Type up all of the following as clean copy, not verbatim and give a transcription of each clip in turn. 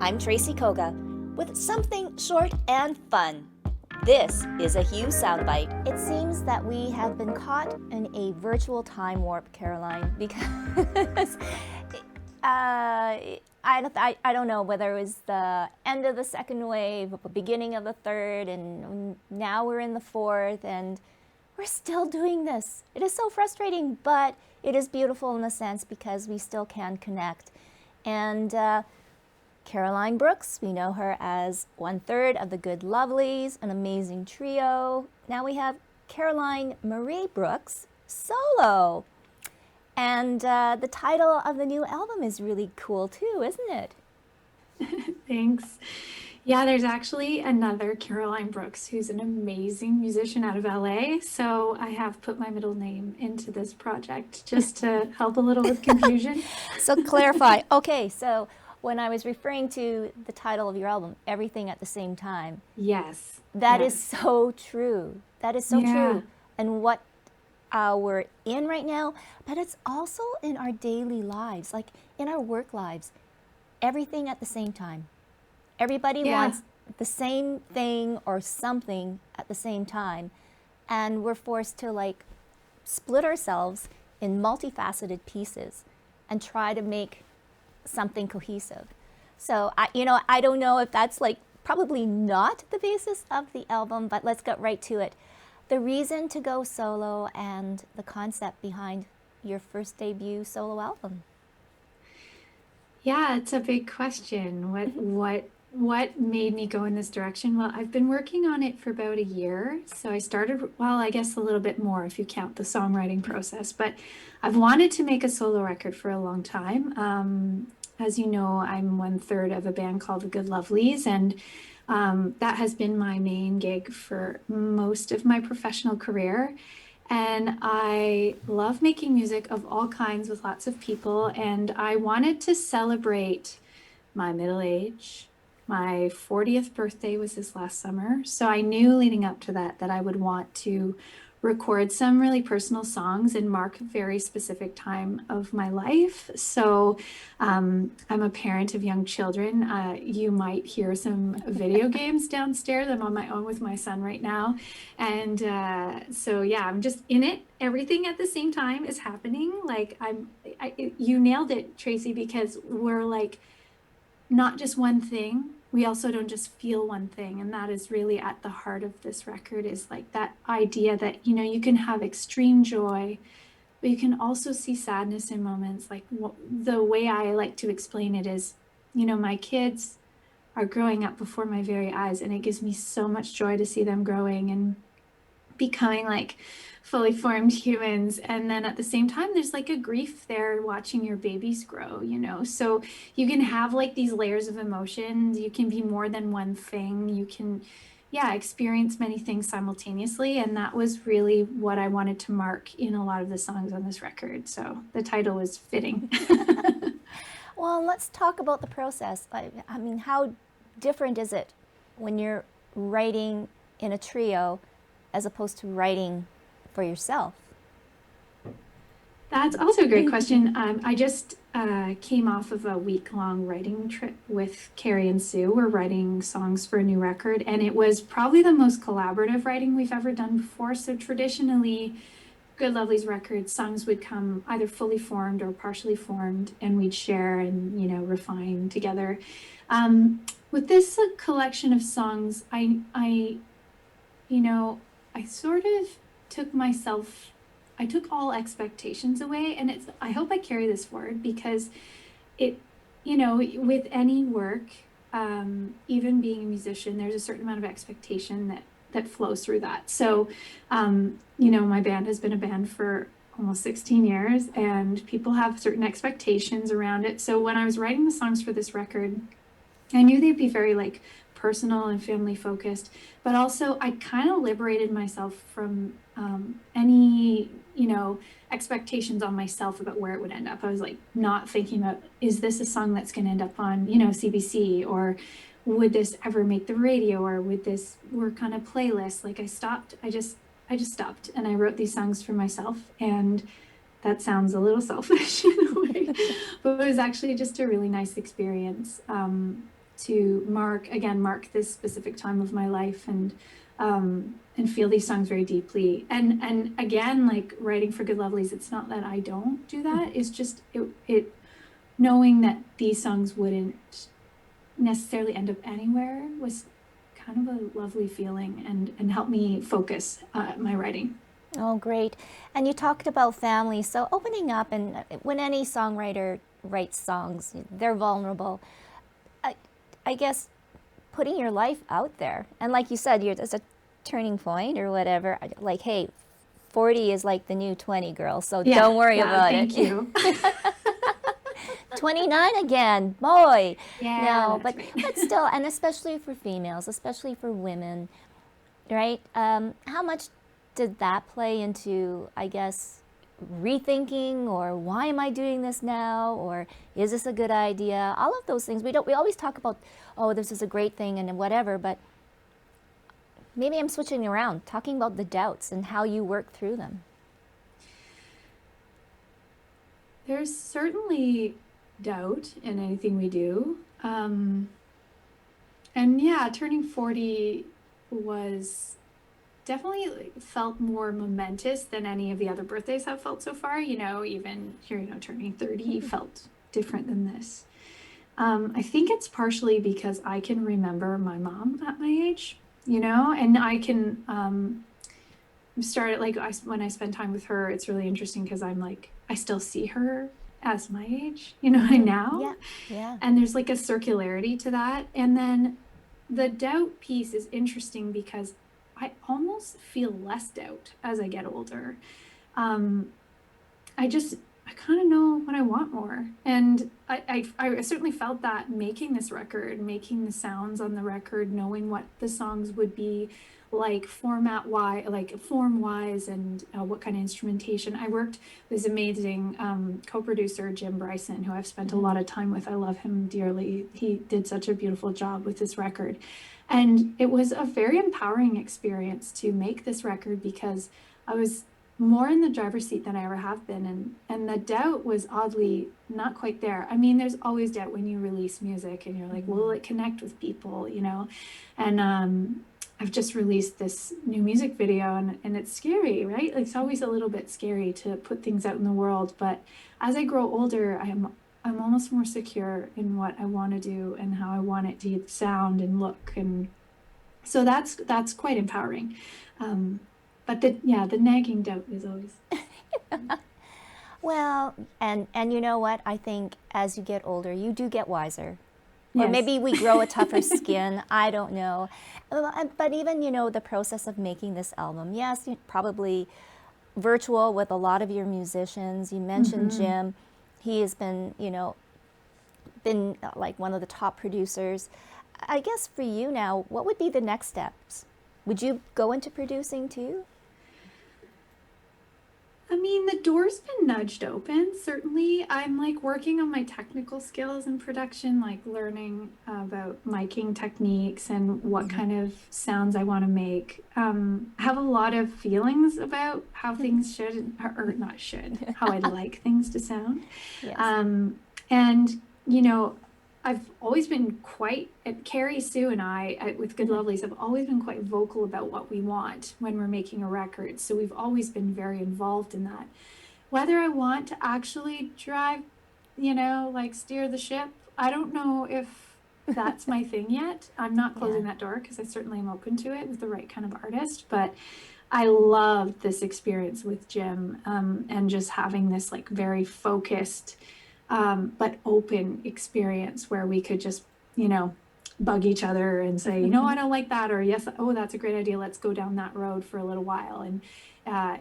I'm Tracy Koga with something short and fun. This is a Hugh soundbite. It seems that we have been caught in a virtual time warp, Caroline, because I don't know whether it was the end of the second wave, the beginning of the third, and now we're in the fourth, and we're still doing this. It is so frustrating, but it is beautiful in a sense because we still can connect. And Caroline Brooks, we know her as 1/3 of the Good Lovelies, an amazing trio. Now we have Caroline Marie Brooks, solo. And the title of the new album is really cool too, isn't it? Thanks. Yeah, there's actually another Caroline Brooks who's an amazing musician out of LA. So I have put my middle name into this project just to help a little with confusion. So clarify. Okay, so when I was referring to the title of your album, Everything at the Same Time. Yes. That yes. is so true. That is so true. And what we're in right now, but it's also in our daily lives, like in our work lives. Everything at the same time. Everybody wants the same thing or something at the same time, and we're forced to like split ourselves in multifaceted pieces and try to make something cohesive. So I don't know if that's like probably not the basis of the album, but let's get right to it. The reason to go solo and the concept behind your first debut solo album. Yeah, it's a big question. What made me go in this direction? Well, I've been working on it for about a year. So I started, well, I guess a little bit more if you count the songwriting process, but I've wanted to make a solo record for a long time. As you know, I'm 1/3 of a band called the Good Lovelies, and that has been my main gig for most of my professional career. And I love making music of all kinds with lots of people. And I wanted to celebrate my middle age. My 40th birthday was this last summer. So I knew leading up to that I would want to record some really personal songs and mark a very specific time of my life. So I'm a parent of young children. You might hear some video games downstairs. I'm on my own with my son right now. And so yeah, I'm just in it. Everything at the same time is happening. Like you nailed it, Tracy, because we're like not just one thing. We also don't just feel one thing, and that is really at the heart of this record, is like that idea that you can have extreme joy, but you can also see sadness in moments. Like the way I like to explain it is, my kids are growing up before my very eyes, and it gives me so much joy to see them growing and becoming like fully formed humans. And then at the same time, there's like a grief there watching your babies grow, so you can have like these layers of emotions. You can be more than one thing. You can experience many things simultaneously, and that was really what I wanted to mark in a lot of the songs on this record. So the title was fitting. Well, let's talk about the process. I mean, how different is it when you're writing in a trio as opposed to writing for yourself? That's also a great question. I just came off of a week-long writing trip with Carrie and Sue. We're writing songs for a new record, and it was probably the most collaborative writing we've ever done before. So traditionally, Good Lovely's records, songs would come either fully formed or partially formed, and we'd share and refine together. With this collection of songs, I sort of I took all expectations away, and I hope I carry this forward, because with any work, even being a musician, there's a certain amount of expectation that flows through that. So, my band has been a band for almost 16 years, and people have certain expectations around it. So when I was writing the songs for this record, I knew they'd be very like personal and family focused, but also I kind of liberated myself from any expectations on myself about where it would end up. I was like not thinking about, is this a song that's going to end up on CBC, or would this ever make the radio, or would this work on a playlist? Like I just stopped, and I wrote these songs for myself. And that sounds a little selfish in a way, but it was actually just a really nice experience. to mark this specific time of my life, and feel these songs very deeply. And again, like writing for Good Lovelies, it's not that I don't do that. It's just it knowing that these songs wouldn't necessarily end up anywhere was kind of a lovely feeling, and helped me focus my writing. Oh, great. And you talked about family. So opening up, and when any songwriter writes songs, they're vulnerable. I, I guess putting your life out there. And like you said, it's a turning point or whatever. Like, hey, 40 is like the new 20, girl. So Yeah, don't worry yeah, about thank it. you. 29 again, boy. Yeah, No, that's but right. but still, and especially for females, especially for women, right? How much did that play into, I guess, rethinking, or why am I doing this now, or is this a good idea? All of those things. We always talk about, oh, this is a great thing and whatever, but maybe I'm switching around, talking about the doubts and how you work through them. There's certainly doubt in anything we do. And yeah, turning 40 was definitely felt more momentous than any of the other birthdays I've felt so far. Even here, turning 30 felt different than this. I think it's partially because I can remember my mom at my age, and I can start like when I spend time with her, it's really interesting because I'm like, I still see her as my age, now. Yeah, yeah. And there's like a circularity to that. And then the doubt piece is interesting because I almost feel less doubt as I get older. Um, I kind of know what I want more. And I certainly felt that making this record, making the sounds on the record, knowing what the songs would be like form wise, and what kind of instrumentation. I worked with this amazing co-producer, Jim Bryson, who I've spent a lot of time with. I love him dearly. He did such a beautiful job with this record. And it was a very empowering experience to make this record because I was more in the driver's seat than I ever have been. And the doubt was oddly not quite there. I mean, there's always doubt when you release music and you're like, will it connect with people, And I've just released this new music video, and it's scary, right? Like, it's always a little bit scary to put things out in the world. But as I grow older, I'm almost more secure in what I want to do and how I want it to sound and look. And so that's quite empowering. But the nagging doubt is always. Well, and you know what? I think as you get older, you do get wiser. Or Yes. maybe we grow a tougher skin. I don't know. But even, the process of making this album, yes, probably virtual with a lot of your musicians. You mentioned Jim. He has been like one of the top producers. I guess for you now, what would be the next steps? Would you go into producing too? I mean, the door's been nudged open, certainly. I'm like working on my technical skills in production, like learning about miking techniques and what kind of sounds I want to make. I have a lot of feelings about how things should, or not should, how I'd like things to sound. Yes. And, I've always been quite, Carrie, Sue, and I, with Good Lovelies, have always been quite vocal about what we want when we're making a record. So we've always been very involved in that. Whether I want to actually drive, like steer the ship, I don't know if that's my thing yet. I'm not closing that door because I certainly am open to it with the right kind of artist. But I loved this experience with Jim, and just having this like very focused, but open experience where we could just, bug each other and say, I don't like that, or yes, oh, that's a great idea. Let's go down that road for a little while. And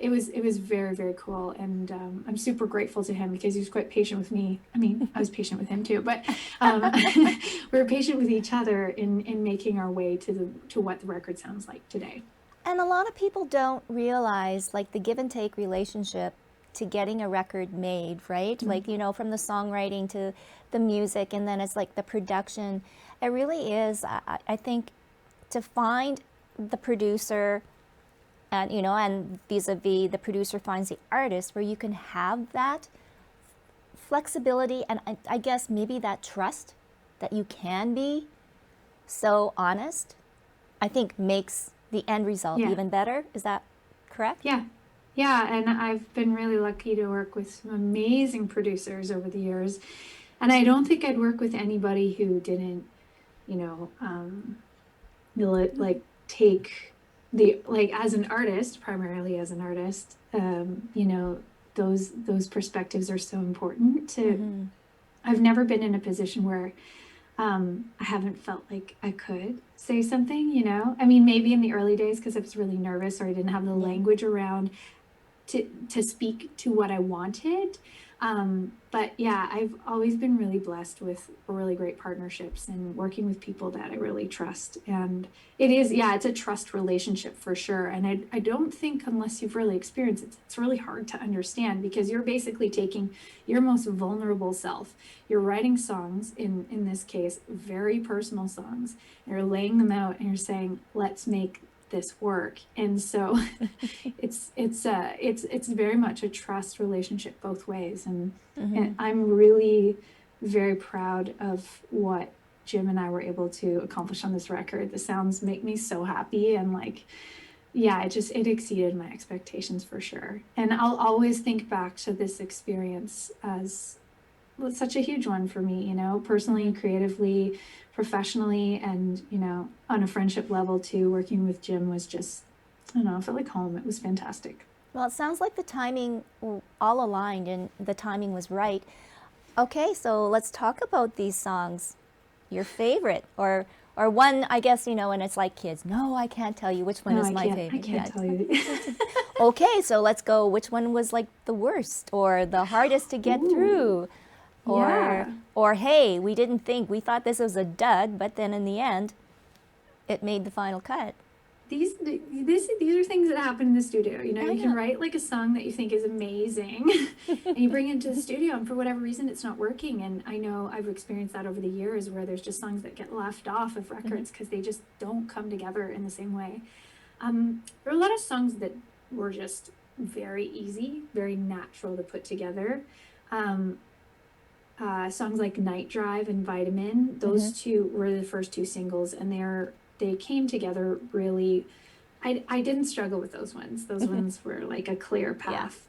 it was very, very cool. And I'm super grateful to him because he was quite patient with me. I mean, I was patient with him too, but we were patient with each other in making our way to what the record sounds like today. And a lot of people don't realize like the give and take relationship to getting a record made, right? Like, from the songwriting to the music, and then it's like the production. It really is, I think, to find the producer and, and vis-a-vis the producer finds the artist, where you can have that flexibility and I guess maybe that trust that you can be so honest, I think makes the end result Yeah. even better. Is that correct? Yeah. Yeah. And I've been really lucky to work with some amazing producers over the years. And I don't think I'd work with anybody who didn't, you know, like take the, like, as an artist, primarily as an artist, those perspectives are so important to, Mm-hmm. I've never been in a position where I haven't felt like I could say something, you know? I mean, maybe in the early days because I was really nervous or I didn't have the Yeah. language around to speak to what I wanted. But yeah, I've always been really blessed with really great partnerships and working with people that I really trust. And it is, yeah, it's a trust relationship for sure. And I don't think unless you've really experienced it, it's really hard to understand because you're basically taking your most vulnerable self. You're writing songs, in this case, very personal songs. You're laying them out and you're saying, let's make this work. And so it's very much a trust relationship both ways. And I'm really very proud of what Jim and I were able to accomplish on this record. The sounds make me so happy, and like, yeah, it exceeded my expectations for sure. And I'll always think back to this experience as such a huge one for me, you know, personally, creatively, professionally, and, you know, on a friendship level too. Working with Jim was just, I don't know, I felt like home. It was fantastic. Well, it sounds like the timing all aligned and the timing was right. Okay, so let's talk about these songs. Your favorite, or one, I guess, and it's like kids. No, I can't tell you which one No, is my I favorite can't yet. tell you. Okay, so let's go. Which one was like the worst or the hardest to get Ooh, through? Or yeah. or hey, we thought this was a dud, but then in the end, it made the final cut. These are things that happen in the studio. You know, I you can know. write like a song that you think is amazing and you bring it into the studio and for whatever reason it's not working. And I know I've experienced that over the years where there's just songs that get left off of records because they just don't come together in the same way. There are a lot of songs that were just very easy, very natural to put together. Um, Songs like Night Drive and Vitamin, those two were the first two singles, and they came together really. I didn't struggle with those ones. Those ones were like a clear Yeah. path.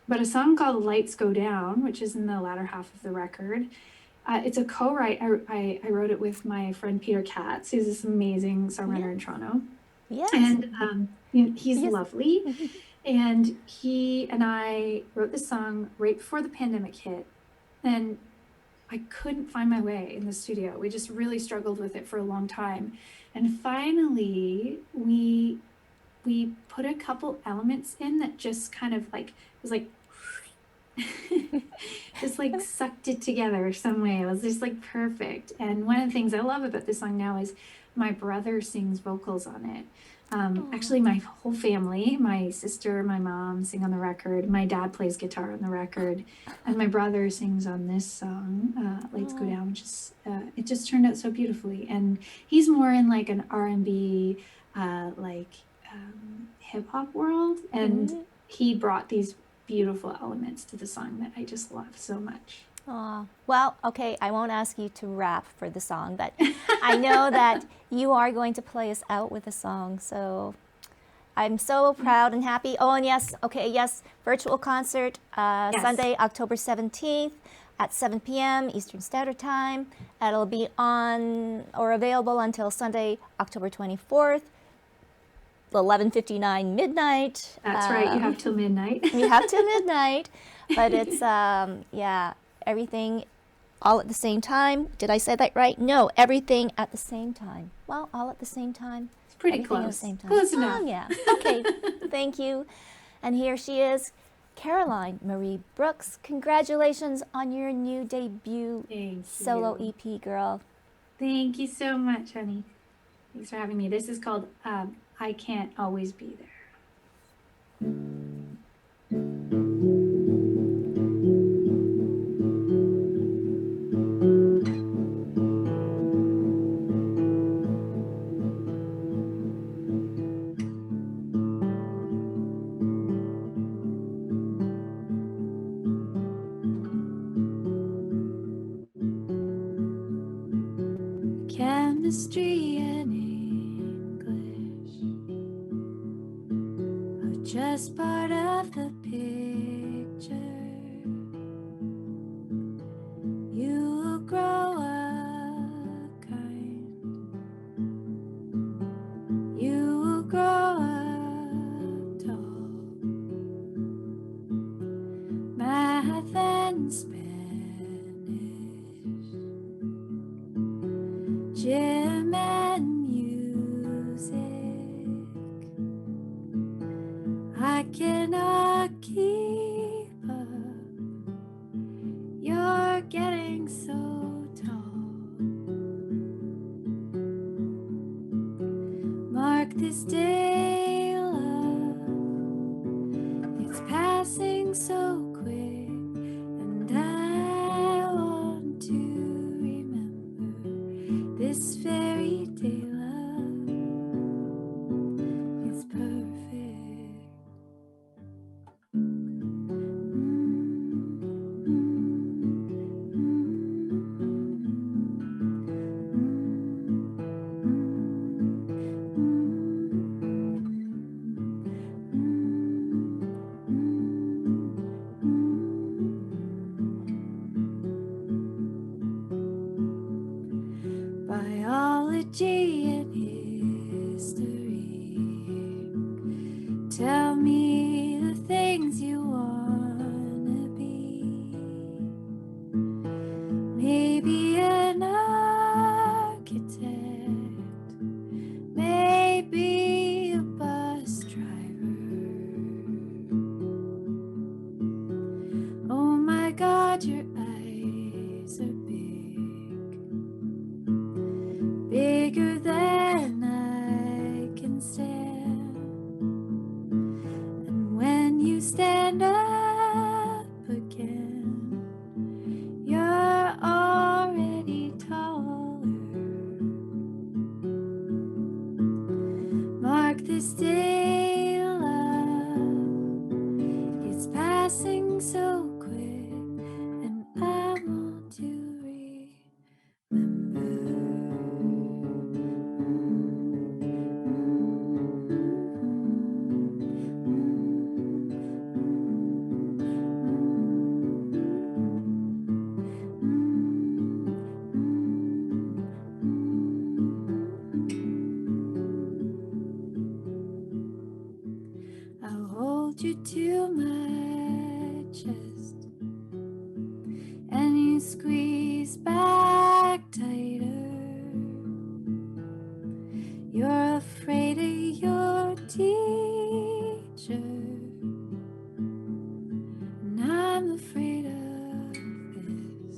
But a song called Lights Go Down, which is in the latter half of the record, it's a co-write. I wrote it with my friend Peter Katz, who's this amazing songwriter in Toronto. Yes. And he's Yes. lovely. And he and I wrote the song right before the pandemic hit. And I couldn't find my way in the studio. We just really struggled with it for a long time. And finally, we put a couple elements in that just kind of like, it was like, just like sucked it together some way. It was just like perfect. And one of the things I love about this song now is my brother sings vocals on it. Actually, my whole family, my sister, my mom sing on the record. My dad plays guitar on the record, and my brother sings on this song, "Lights Go Down," which is it just turned out so beautifully. And he's more in like an R&B, like hip hop world, and he brought these beautiful elements to the song that I just love so much. Aw. Well, okay, I won't ask you to rap for the song, but I know that you are going to play us out with a song. So I'm so proud and happy. Oh, and yes, okay, yes, virtual concert Yes. Sunday, October 17th at 7 p.m. Eastern Standard Time. It'll be on or available until Sunday, October 24th, 11:59 midnight. That's right. You have till midnight. We have till midnight, but it's yeah, everything all at the same time. Did I say that right? No, everything at the same time. Well, all at the same time. It's pretty Everything close. at the same time. Close enough. Oh, yeah. Okay. Thank you. And here she is, Caroline Marie Brooks. Congratulations on your new debut Thank solo you. EP, girl. Thank you so much, honey. Thanks for having me. This is called I Can't Always Be There. Can't chemistry and English are just part of the picture. You will grow up kind. You will grow up tall. Math and Spanish, gym and music. I cannot keep up. You're getting so tall. Mark this day, love. It's passing so quick, and I want to remember this fairy day, love. It's perfect. Biology and history. Tell me the things you wanna be. Maybe an architect, maybe a bus driver. Oh my God, your eyes are bigger than I can stand. And when you stand up again, you're already taller. Mark this day, love. It's passing so quick, and I want to remember. I'll hold you to my chest, and you squeeze back tighter. You're afraid of your teacher, and I'm afraid of this.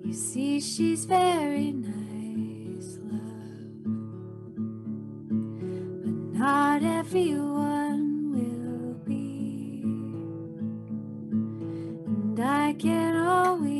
You see, she's very nice, love, but not everyone will be. And I can't always